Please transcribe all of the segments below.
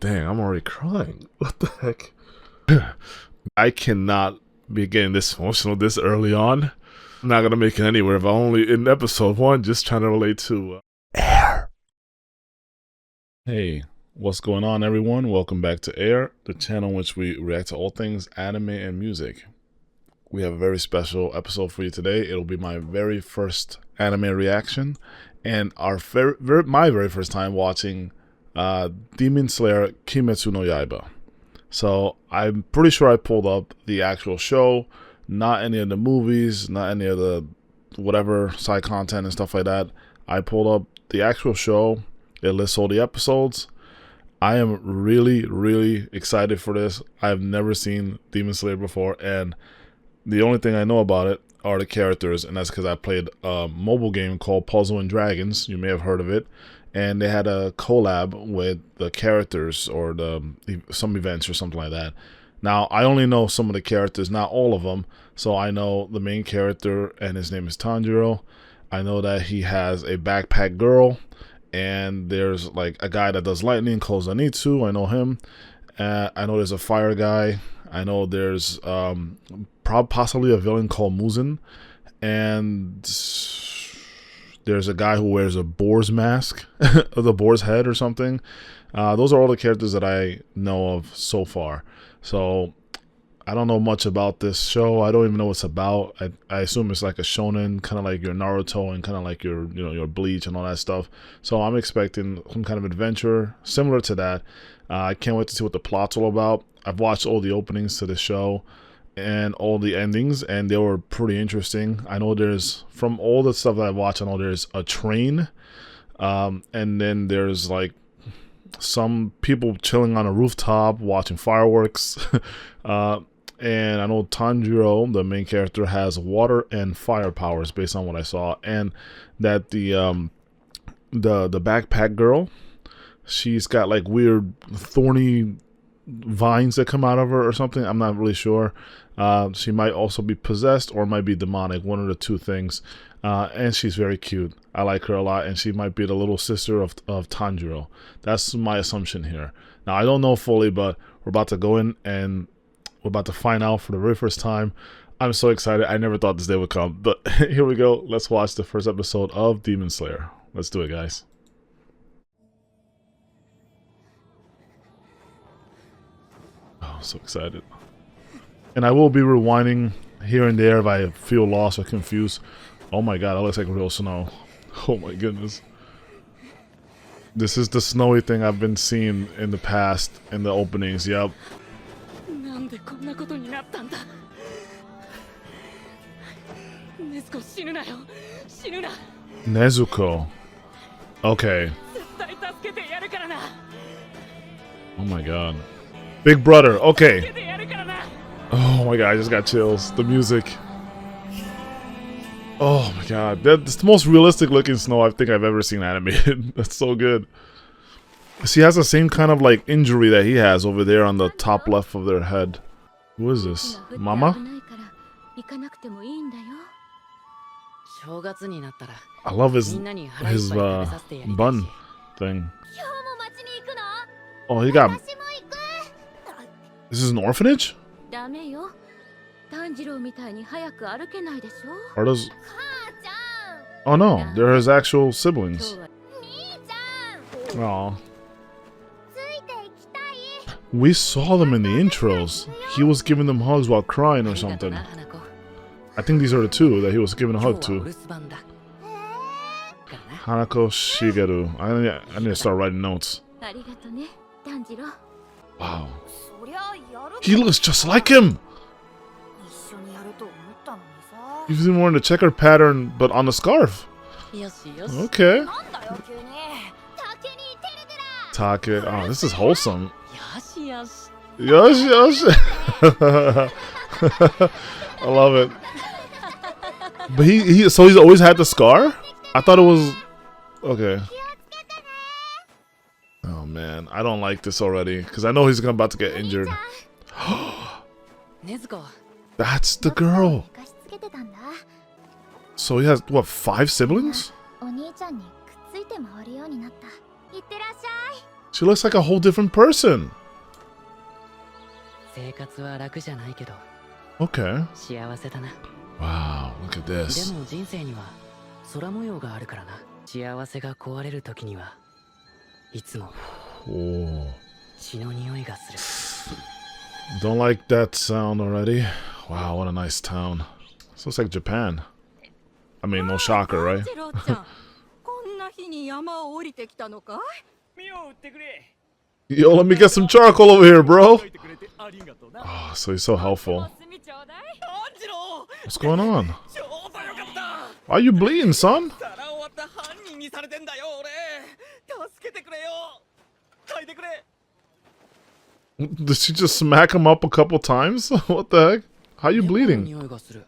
Dang, I'm already crying. What the heck? I cannot be getting this emotional this early on. I'm not gonna make it anywhere if I'm only in episode 1 just trying to relate to Air. Hey, what's going on, everyone? Welcome back to Air, the channel in which we react to all things anime and music. We have a very special episode for you today. It'll be my very first anime reaction and my very first time watching Demon Slayer Kimetsu no Yaiba. So I'm pretty sure I pulled up the actual show, not any of the movies, not any of the whatever side content and stuff like that. I pulled up the actual show. It lists all the episodes. I am really excited for this. I've never seen Demon Slayer before, and the only thing I know about it are the characters, and that's because I played a mobile game called Puzzle and Dragons. You may have heard of it. And they had a collab with the characters or some events or something like that. Now, I only know some of the characters, not all of them. So I know the main character, and his name is Tanjiro. I know that he has a backpack girl, and there's like a guy that does lightning called Zenitsu. I know him. I know there's a fire guy. I know there's possibly a villain called Muzan. And there's a guy who wears a boar's mask, the boar's head or something. Those are all the characters that I know of so far. So I don't know much about this show. I don't even know what it's about. I assume it's like a shonen, kind of like your Naruto and kind of like your your Bleach and all that stuff. So I'm expecting some kind of adventure similar to that. I can't wait to see what the plot's all about. I've watched all the openings to the show and all the endings, and they were pretty interesting. I know there's, from all the stuff that I watched, I know there's a train, and then there's like some people chilling on a rooftop watching fireworks. And I know Tanjiro, the main character, has water and fire powers based on what I saw, and that the backpack girl, she's got like weird thorny vines that come out of her or something. I'm not really sure. She might also be possessed or might be demonic, one of the two things. And she's very cute. I like her a lot, and she might be the little sister of Tanjiro. That's my assumption here. Now, I don't know fully, but we're about to go in and we're about to find out for the very first time. I'm so excited. I never thought this day would come, but here we go. Let's watch the first episode of Demon Slayer. Let's do it, guys. Oh, so excited. And I will be rewinding here and there if I feel lost or confused. Oh my god, that looks like real snow. Oh my goodness. This is the snowy thing I've been seeing in the past in the openings. Yep. Nezuko. Okay. Oh my god. Big brother. Okay. Oh my god, I just got chills. The music. Oh my god. That's the most realistic looking snow I think I've ever seen animated. That's so good. She has the same kind of like injury that he has over there on the top left of their head. Who is this? Mama? I love his bun thing. Oh, he got... This is an orphanage? Are those... Oh no, they're his actual siblings. Aw. We saw them in the intros. He was giving them hugs while crying or something. I think these are the two that he was giving a hug to. Hanako Shigeru. I need to start writing notes. Wow. He looks just like him! He's even wearing the checkered pattern, but on the scarf. Okay. Take. Oh, this is wholesome. Yosh, yosh. I love it. But so he's always had the scar? I thought it was... Okay. Oh man, I don't like this already, because I know he's about to get injured. That's the girl. So he has, what, 5 siblings? She looks like a whole different person. 生活は楽じゃないけど Okay. 幸せだな。 Wow, look at で this. も人生には空模様があるからな。幸せが壊れる時にはいつも Oh. 血の匂いがする。 Don't like that sound already. Wow, what a nice town. This looks like Japan. I mean, no shocker, right? ジローちゃん、こんな日に山を降りてきたのかい？ Yo, let me get some charcoal over here, bro. Oh, so he's so helpful. What's going on? Why are you bleeding, son? Did she just smack him up a couple times? What the heck? How are you 猫の bleeding? 匂いがする。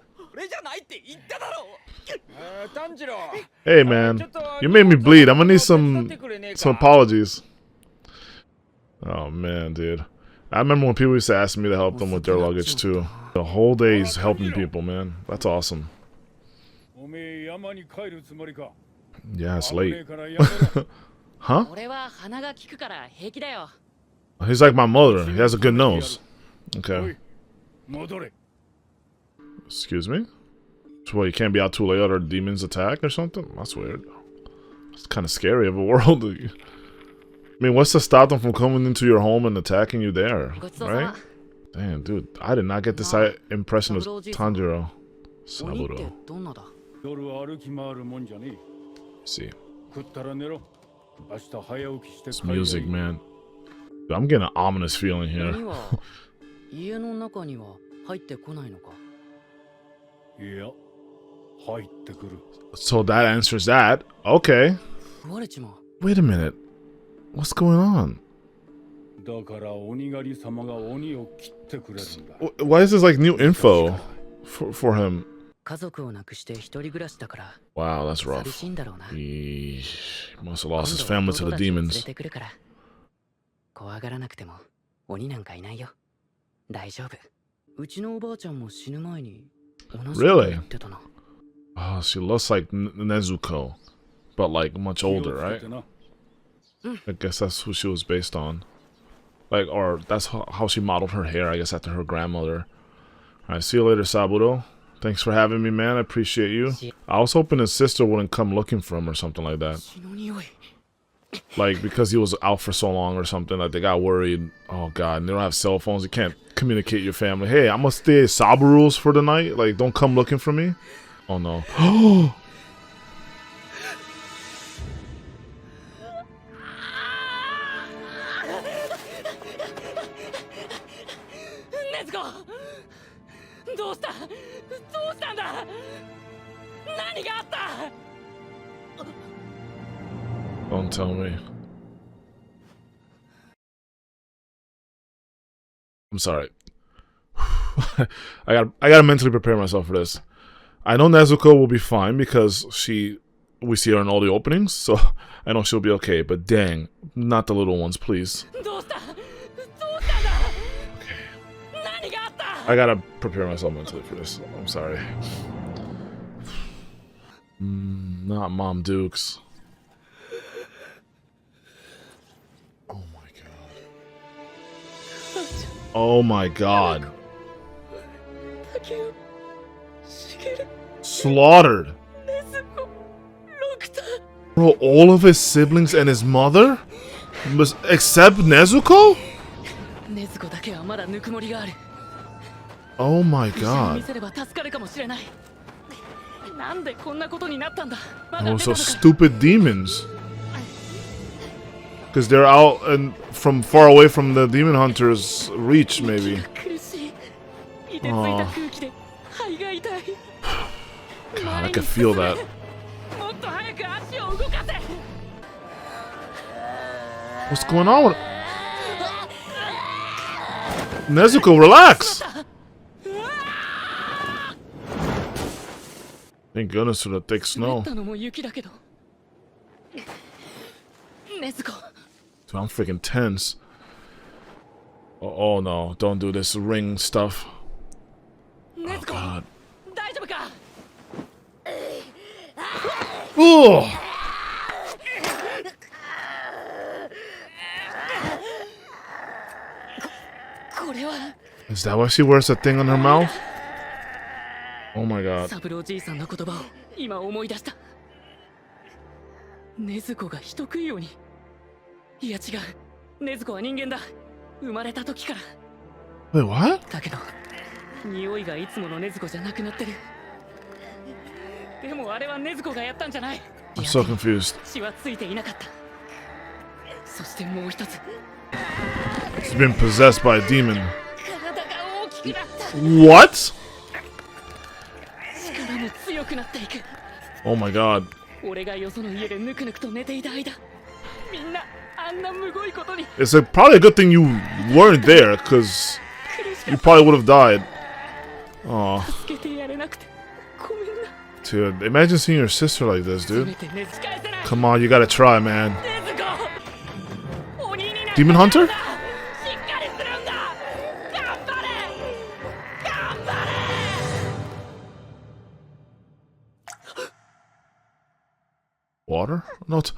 Hey, man. You made me bleed. I'm gonna need some apologies. Oh, man, dude. I remember when people used to ask me to help them with their luggage, too. The whole day's helping people, man. That's awesome. Yeah, it's late. Huh? 俺は鼻が利くから平気だよ。 He's like my mother. He has a good nose. Okay. Excuse me? So what, you can't be out too late or demons attack or something? That's weird. It's kind of scary of a world. I mean, what's to stop them from coming into your home and attacking you there? ごちそうさま Right? Damn, dude. I did not get this impression of Tanjiro. 鬼って Saburo. どんなだ？ See. 食ったら寝ろ。明日早起きして This music, man. Dude, I'm getting an ominous feeling here. 鬼は家の中には入ってこないのか？ いや、入ってくる。 So that answers that. Okay. 食われちまう。 Wait a minute. What's going on? だから鬼狩り様が鬼を切ってくれるんだ。 Why is this like new info for him? 家族を亡くして一人暮らしだから Wow, that's 寂 rough. しいんだろうな。 He must have lost his 今 family 度 to the 弟たちを連れ demons. てくるから怖がらなくても鬼なんかいないよ。大丈夫。うちのおばあちゃんも死ぬ前に同じこと Really? 言ってたな。 Oh, she looks like Nezuko, but like much older, 気をつ right? けてな。 I guess that's who she was based on. Like, or that's how she modeled her hair, I guess, after her grandmother. Alright, see you later, Saburo. Thanks for having me, man. I appreciate you. I was hoping his sister wouldn't come looking for him or something like that. 血の匂い。 Like, because he was out for so long or something, like they got worried. Oh, God, they don't have cell phones. You can't communicate your family. Hey, I'm gonna stay at Saburo's for the night. Like, don't come looking for me. Oh, no. ネズコどうしたどうしたんだ何があった Don't tell me. I'm sorry. I gotta mentally prepare myself for this. I know Nezuko will be fine because we see her in all the openings, so I know she'll be okay, but dang, not the little ones, please. どうしたどうしたんだ Okay. 何があった I gotta prepare myself mentally for this. I'm sorry. Not Mom Dukes. Oh my god. Oh my god. 竹雄茂 Slaughtered. ネズコロクタ Bro, all of his siblings and his mother? Except Nezuko? ネズコだけはまだぬくもりがある Oh my 見 god. せれば助かるかもしれないなんでこんなことになったんだまだ Those 出た are のか stupid demons. Because they're out and from far away from the demon hunter's reach, maybe. 苦しい凍てついた空気で肺が痛い God, I can feel that. もっと早く足を動かせ What's going on with Nezuko, relax! Thank goodness for the thick 滑 snow. ったのも雪だけどネズコ Dude, I'm freaking tense. Oh no, don't do this ring stuff. ネ Oh ズコ god. 大丈夫か Ugh! これは Is that why she wears a thing on her mouth? Oh my god. 三郎じいさんの言葉を今思い出した。禰豆子が人食いように。いや違う、禰豆子は人間だ。生まれた時から。 Wait, what? だけど匂いがいつもの禰豆子じゃなくなってる。でもあれは禰豆子がやったんじゃない。 I'm so confused. 血はついていなかった。そしてもう一つ、 She's been possessed by a demon. 体が大きくなった。 What? 力も強くなっていく。 Oh my god. 俺がよその家でぬくぬくと寝ていた間、みんなあんなむごいことに。 It's probably a good thing you weren't there, because you probably would have died. Aw. 助けてやれなくてごめんな。 Dude, imagine seeing your sister like this, せ dude. めて禰豆子返せない。 Come on, you gotta try, man. 禰豆子、鬼になる。 Demon Hunter? しっかりするんだ。頑張れ。頑張れ。 Water? No, it's...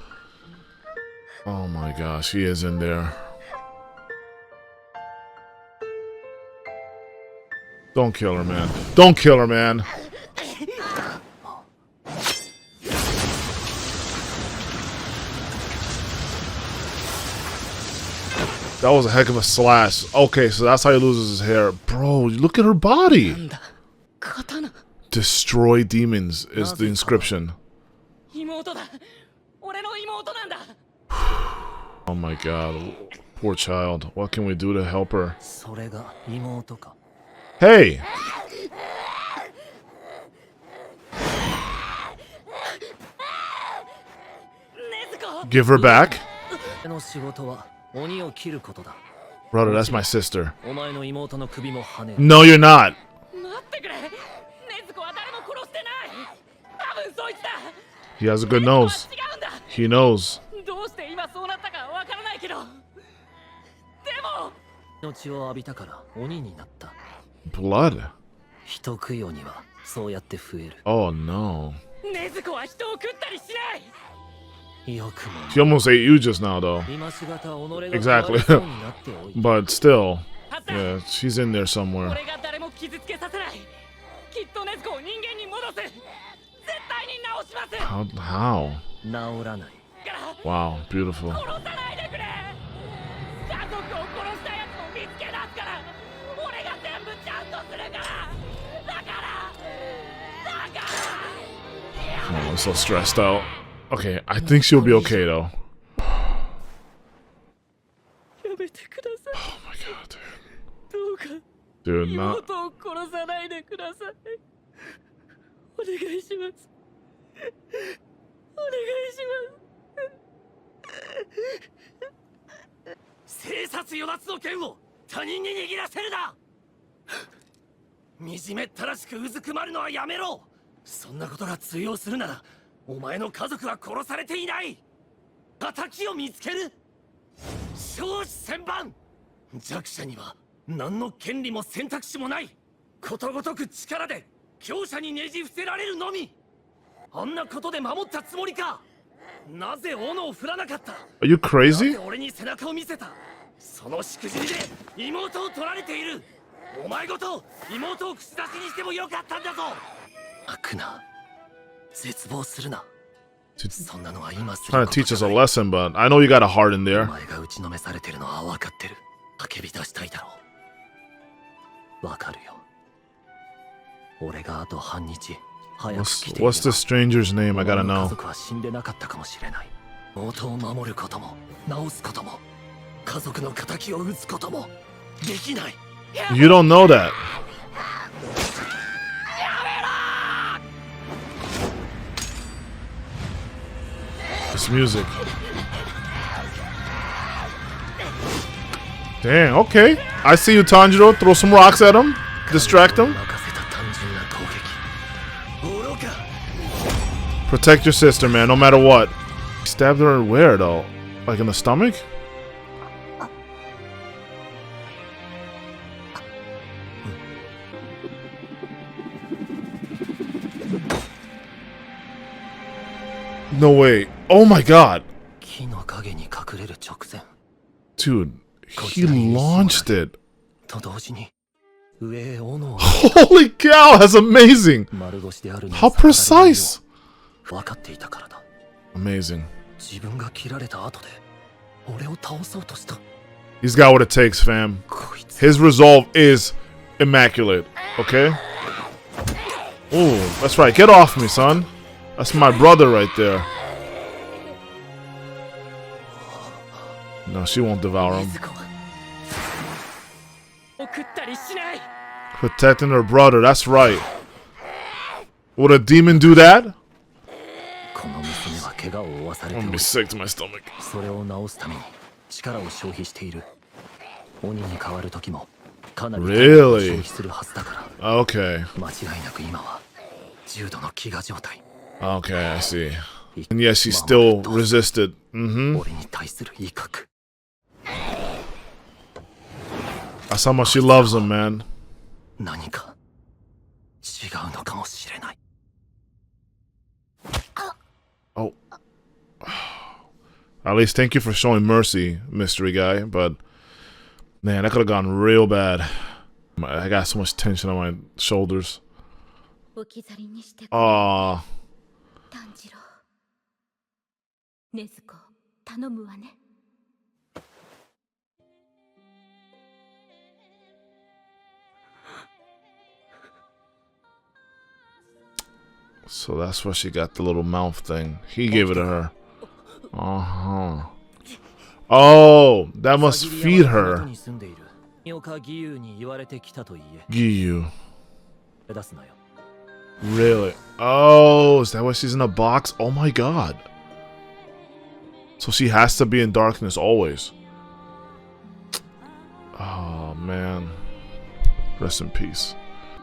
Oh my gosh, he is in there. Don't kill her, man. Don't kill her, man. That was a heck of a slash. Okay, so that's how he loses his hair. Bro, look at her な body. んだ、刀。 Destroy demons is the inscription. 妹だ。俺の妹なんだ。 Oh my god. Poor child. What can we do to help her? それが妹か。 Hey! 禰豆子。 Give her back? 俺の仕事は鬼を切ることだ。 Brother, that's my sister. お前の妹の首も跳ねる。 No, you're not. 待ってくれ。禰豆子は誰も殺してない。多分そいつだ。 He has a good nose. 違うんだ。 He knows. どうして今そうなったかわからないけど。でも命を浴びたから鬼になった。 Blood? 人食い鬼はそうやって増える。 Oh no. 禰豆子は人を食ったりしない。よくも。 She almost ate you just now, though. 今しがた己が Exactly. かわいそうになっておいて。 But still, yeah, she's in there somewhere. 俺が誰も傷つけさせない。きっと禰豆子を人間に戻す。絶対に直します。 How? 治らない。 Wow, beautiful. 殺さないでくれ。家族を殺したやつを見つけ出すから。俺が全部ちゃんとするから。だから。 Oh, I'm so stressed out. Okay, I think she'll be okay, though. やめてください。 Oh my god, どうか dude. Dude, not... 妹を殺さないでください。お願いします。お願いします。生殺与奪の剣を他人に握らせるな。惨めったらしくうずくまるのはやめろ。そんなことが通用するなら、お前の家族は殺されていない。敵を見つける。生死千番。弱者には何の権利も選択肢もない。ことごとく力で強者にねじ伏せられるのみ。あんなことで守ったつもりか。なぜ斧を振らなかった。 Are you crazy? なぜ俺に背中を見せた。そのしくじりで妹を取られている。お前ごと妹を口出しにしてもよかったんだぞ。悪な、絶望するな。 She's そんなのは今する trying こ to と teach じ us ゃ a ない。 lesson, but I know you got a heart in お there. 前が打ちのめされてるのは分かってる。叫び出したいだろう。分かるよ。俺があと半日早く来ていれば What's the stranger's name? I gotta お前の家 know. 族は死んでなかったかもしれない。妹を守ることも治すことも家族の仇を討つこともできない。 You don't know that. This music. Dang, okay. I see you, Tanjiro. Throw some rocks at him. Distract him. 任せた単純な攻撃。愚か。 Protect your sister, man, no matter what. Stabbed her where, though? Like in the stomach? No way. Oh my god. 木の陰に隠れる直前。 Dude, he launched it. と同時に上へ斧を Holy cow, that's amazing. 丸腰であるの How を逆らえないよ precise. う分かっていたからだ。 Amazing. 自分が切られた後で俺を倒そうとした。 He's got what it takes, fam. こいつ His resolve is immaculate. Okay? Ooh, that's right. Get off me, son. That's my brother right there. No, she won't devour him. 禰豆子は送ったりしない。 Protecting her brother, that's right. Would a demon do that? この娘は怪我を負わされ I'm て gonna お be り、 sick to my stomach. それを治すために力を消費している。鬼に変わる時もかなり Really? 消費するはずだか Okay. ら、間違いなく今は重度の飢餓状態。 Okay, I see. And yes, she still resisted. Mm-hmm. 俺に対する威嚇。 That's how much she loves him, man. 何か違うのかもしれない。 Oh. At least thank you for showing mercy, mystery guy. But man, that could have gone real bad. I got so much tension on my shoulders. 置き去りにしてくれ Aw. 炭治郎。禰豆子頼むわね。 So that's where she got the little mouth thing. He gave it to her. Uh-huh. Oh, that must feed her. に住んでいる妙華義勇に言われてきたと言え。 Giyu. 出すなよ。 Really? Oh, is that why she's in a box? Oh my god. So she has to be in darkness always. Oh man. Rest in peace.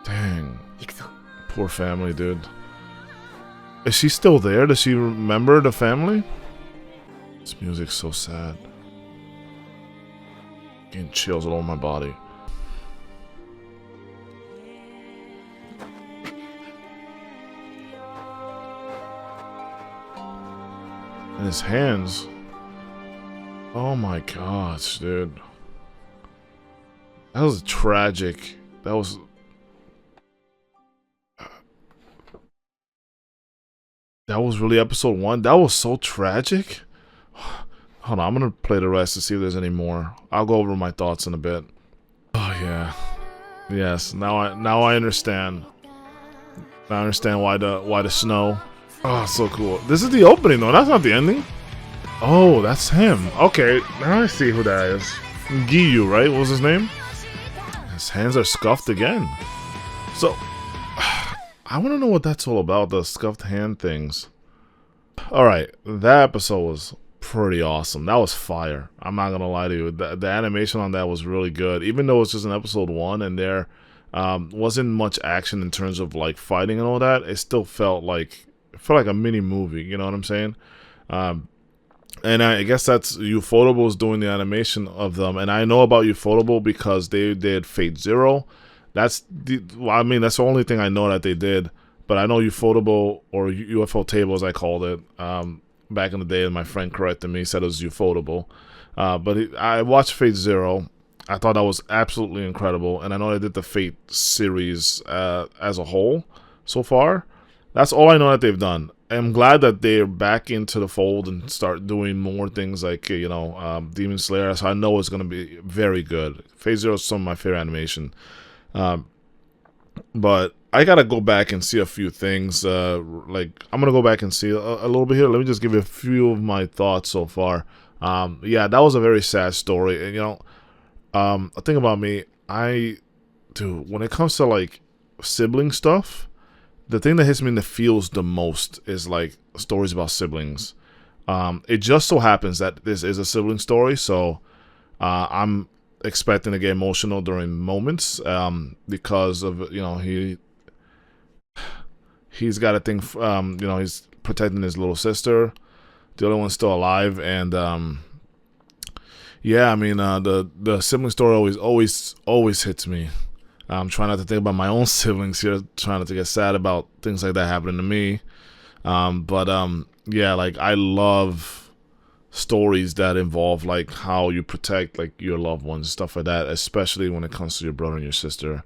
Dang. 行くぞ。 Poor family, dude. Is she still there? Does she remember the family? This music's so sad. Getting chills all over my body. And his hands. Oh my gosh, dude. That was tragic. That was... That was really episode 1? That was so tragic? Hold on, I'm gonna play the rest to see if there's any more. I'll go over my thoughts in a bit. Oh yeah. Yes, now I understand. Now I understand why the snow. Oh, so cool. This is the opening though, that's not the ending. Oh, that's him. Okay, now I see who that is. Giyu, right? What was his name? His hands are scuffed again. So I want to know what that's all about, the scuffed hand things. Alright, that episode was pretty awesome. That was fire. I'm not gonna lie to you. The animation on that was really good. Even though it's just an episode 1 and there wasn't much action in terms of like fighting and all that, it still felt like a mini movie, you know what I'm saying? And I guess that's Ufotable doing the animation of them. And I know about Ufotable because they did Fate Zero. That's the only thing I know that they did. But I know Ufotable, or UFO Table as I called it, back in the day, and my friend corrected me, said it was Ufotable. I watched Fate Zero. I thought that was absolutely incredible. And I know they did the Fate series as a whole so far. That's all I know that they've done. I'm glad that they're back into the fold and start doing more things like, Demon Slayer. So I know it's going to be very good. Fate Zero is some of my favorite animation. But I got to go back and see a few things. I'm going to go back and see a little bit here. Let me just give you a few of my thoughts so far. Yeah, that was a very sad story. And, a thing about me, when it comes to, like, sibling stuff, the thing that hits me in the feels the most is like stories about siblings. It just so happens that this is a sibling story, so I'm expecting to get emotional during moments because of he's got a thing. He's protecting his little sister. The other one's still alive, and yeah, I mean the sibling story always hits me. I'm trying not to think about my own siblings here, trying not to get sad about things like that happening to me. Yeah, like I love stories that involve like how you protect like your loved ones, stuff like that, especially when it comes to your brother and your sister.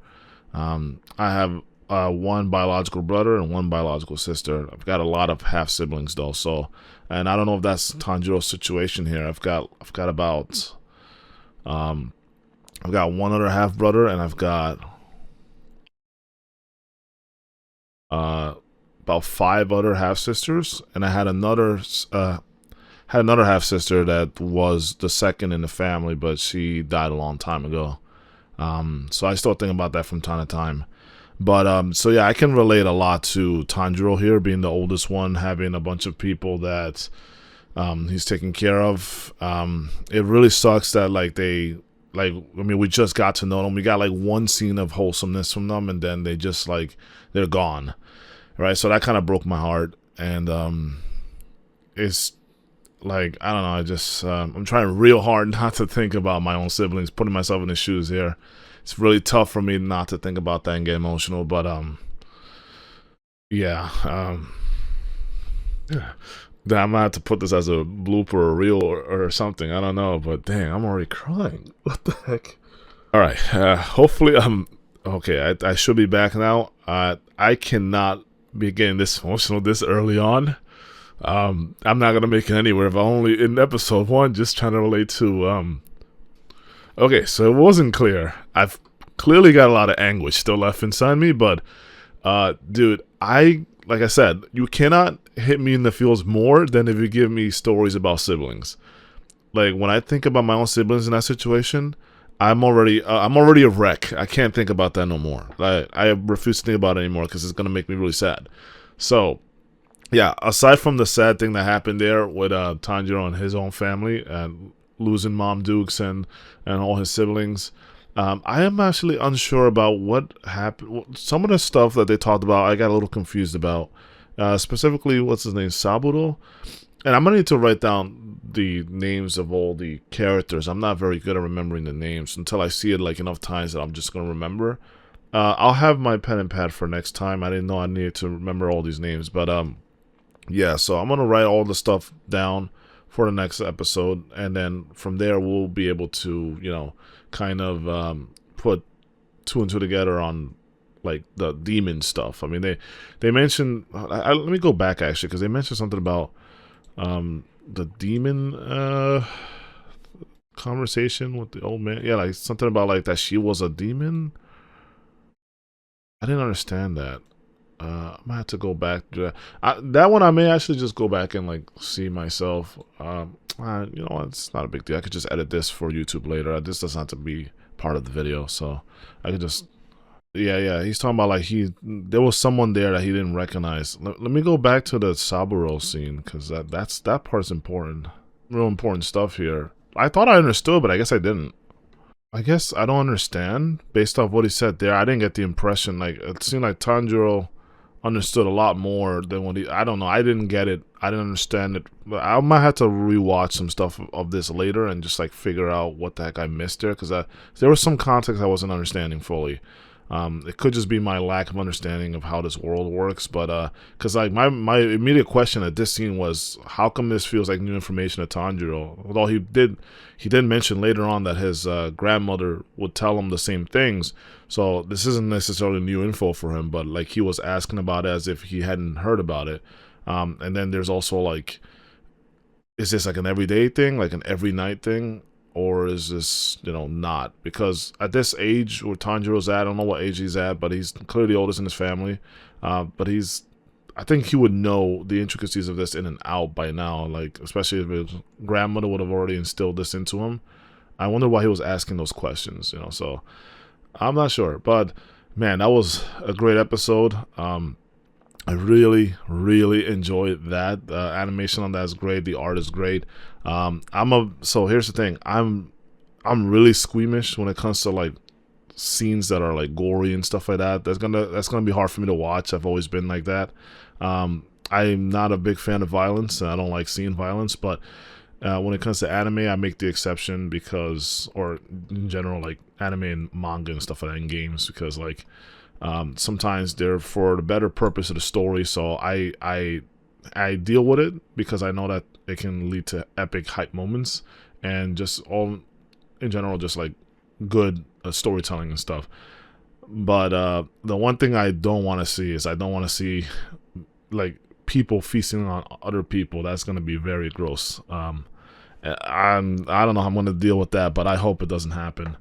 I have one biological brother and one biological sister. I've got a lot of half siblings though, so, and I don't know if that's Tanjiro's situation here. I've got about I've got one other half brother, and I've got about 5 other half sisters, and I had another half sister that was the second in the family, but she died a long time ago. So I still think about that from time to time. But so yeah, I can relate a lot to Tanjiro here, being the oldest one, having a bunch of people that he's taking care of. It really sucks that we just got to know them. We got like one scene of wholesomeness from them, and then they're gone. Right, so that kind of broke my heart, and it's like, I don't know, I just I'm trying real hard not to think about my own siblings, putting myself in the shoes here. It's really tough for me not to think about that and get emotional, but yeah, I'm gonna have to put this as a blooper or reel or something. I don't know, but dang, I'm already crying. What the heck? All right, hopefully I'm okay. I should be back now. I cannot be getting this emotional this early on. I'm not gonna make it anywhere if I only in episode 1 just trying to relate to okay, so it wasn't clear. I've clearly got a lot of anguish still left inside me, but dude, like I said, you cannot hit me in the feels more than if you give me stories about siblings. Like, when I think about my own siblings in that situation, I'm already a wreck. I can't think about that no more. I refuse to think about it anymore because it's gonna make me really sad. So yeah, aside from the sad thing that happened there with Tanjiro and his own family and losing Mom Dukes and all his siblings, I am actually unsure about what happened. Some of the stuff that they talked about, I got a little confused about. Specifically, what's his name, Saburo? And I'm gonna need to write down the names of all the characters. I'm not very good at remembering the names until I see it like enough times that I'm just gonna remember. I'll have my pen and pad for next time. I didn't know I needed to remember all these names, but yeah. So I'm gonna write all the stuff down for the next episode, and then from there we'll be able to, you know, kind of put 2 and 2 together on like the demon stuff. I mean, they mentioned. Let me go back actually, because they mentioned something about the demon conversation with the old man. Yeah, like something about like that she was a demon. I didn't understand that. I might have to go back to that. That one I may actually just go back and like see myself. You know what? It's not a big deal. I could just edit this for YouTube later. This doesn't have to be part of the video, so I could just. Yeah. He's talking about like there was someone there that he didn't recognize. Let me go back to the Saburo scene, because that part's important. Real important stuff here. I thought I understood, but I guess I didn't. I guess I don't understand based off what he said there. I didn't get the impression, like it seemed like Tanjiro understood a lot more than what I don't know. I didn't get it. I didn't understand it. But I might have to rewatch some stuff of this later and just like figure out what the heck I missed there, because there was some context I wasn't understanding fully. It could just be my lack of understanding of how this world works, but because like my immediate question at this scene was, how come this feels like new information to Tanjiro? Although he did mention later on that his grandmother would tell him the same things, so this isn't necessarily new info for him, but like he was asking about it as if he hadn't heard about it. And then there's also like, is this like an everyday thing, like an every night thing? Or is this, you know, not? Because at this age where Tanjiro's at, I don't know what age he's at, but he's clearly the oldest in his family. But I think he would know the intricacies of this in and out by now. Like, especially if his grandmother would have already instilled this into him. I wonder why he was asking those questions, you know. So I'm not sure. But man, that was a great episode. I really, really enjoyed that. Animation on that is great. The art is great. So here's the thing. I'm really squeamish when it comes to like scenes that are like gory and stuff like that. That's gonna be hard for me to watch. I've always been like that. I'm not a big fan of violence, and I don't like seeing violence. But when it comes to anime, I make the exception because, or in general, like anime and manga and stuff like that in games, because like. Sometimes they're for the better purpose of the story, so I I deal with it because I know that it can lead to epic hype moments and just all in general, just like good storytelling and stuff. But the one thing I don't want to see is I don't want to see like people feasting on other people. That's going to be very gross. I don't know how I'm going to deal with that, but I hope it doesn't happen.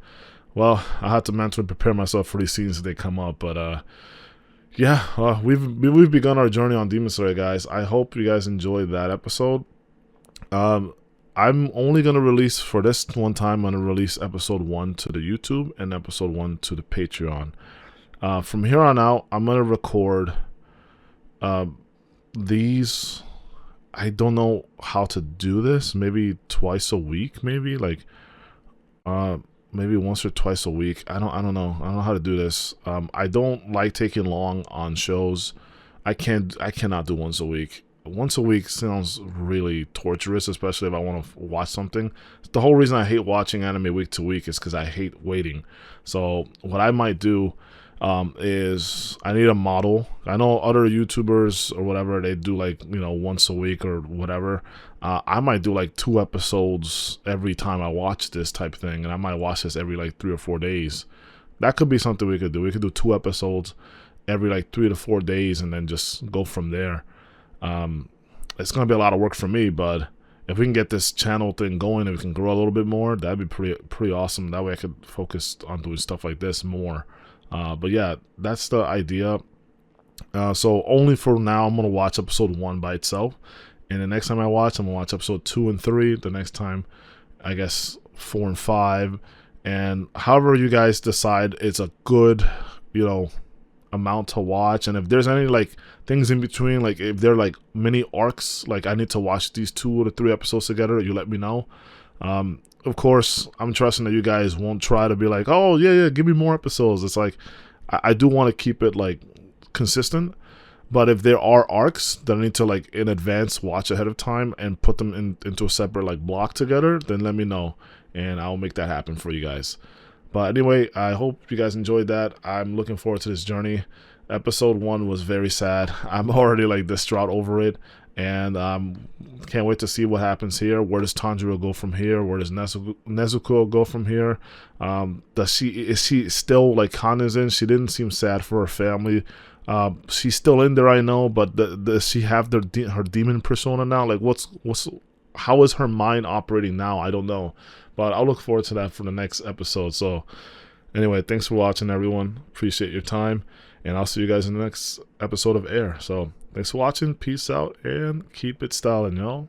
Well, I have to mentally prepare myself for these scenes as they come up, but yeah, we've begun our journey on Demon Slayer, guys. I hope you guys enjoyed that episode. I'm only going to release, for this one time, I'm going to release episode 1 to the YouTube and episode 1 to the Patreon. From here on out, I'm going to record these. I don't know how to do this. Maybe twice a week, maybe like maybe once or twice a week. I don't know. I don't know how to do this. I don't like taking long on shows. I cannot do once a week. Once a week sounds really torturous, especially if I want to watch something. The whole reason I hate watching anime week to week is because I hate waiting. So what I might do is I need a model. I know other YouTubers or whatever, they do like, you know, once a week or whatever. I might do like 2 episodes every time I watch this type thing, and I might watch this every like 3 or 4 days. That could be something we could do. We could do 2 episodes every like 3 to 4 days and then just go from there. It's going to be a lot of work for me, but if we can get this channel thing going and we can grow a little bit more, that'd be pretty awesome. That way I could focus on doing stuff like this more. But yeah, that's the idea. So only for now, I'm going to watch episode 1 by itself. And the next time I watch, I'm going to watch episode 2 and 3. The next time, I guess, 4 and 5. And however you guys decide it's a good, you know, amount to watch. And if there's any like things in between, like if they're like mini arcs, like I need to watch these 2 or 3 episodes together, you let me know. Of course, I'm trusting that you guys won't try to be like, oh yeah, give me more episodes. It's like I do want to keep it like consistent, but if there are arcs that I need to like in advance watch ahead of time and put them into a separate like block together, then let me know and I'll make that happen for you guys. But anyway, I hope you guys enjoyed that. I'm looking forward to this journey. Episode 1 was very sad. I'm already like distraught over it, and can't wait to see what happens here. Where does Tanjiro go from here? Where does Nezuko go from here? Is she still like Kane's? She didn't seem sad for her family. She's still in there, I know, but does she have her demon persona now? Like, how is her mind operating now? I don't know, but I'll look forward to that for the next episode. So anyway, thanks for watching, everyone. Appreciate your time, and I'll see you guys in the next episode of Air. So thanks for watching. Peace out, and keep it styling, y'all.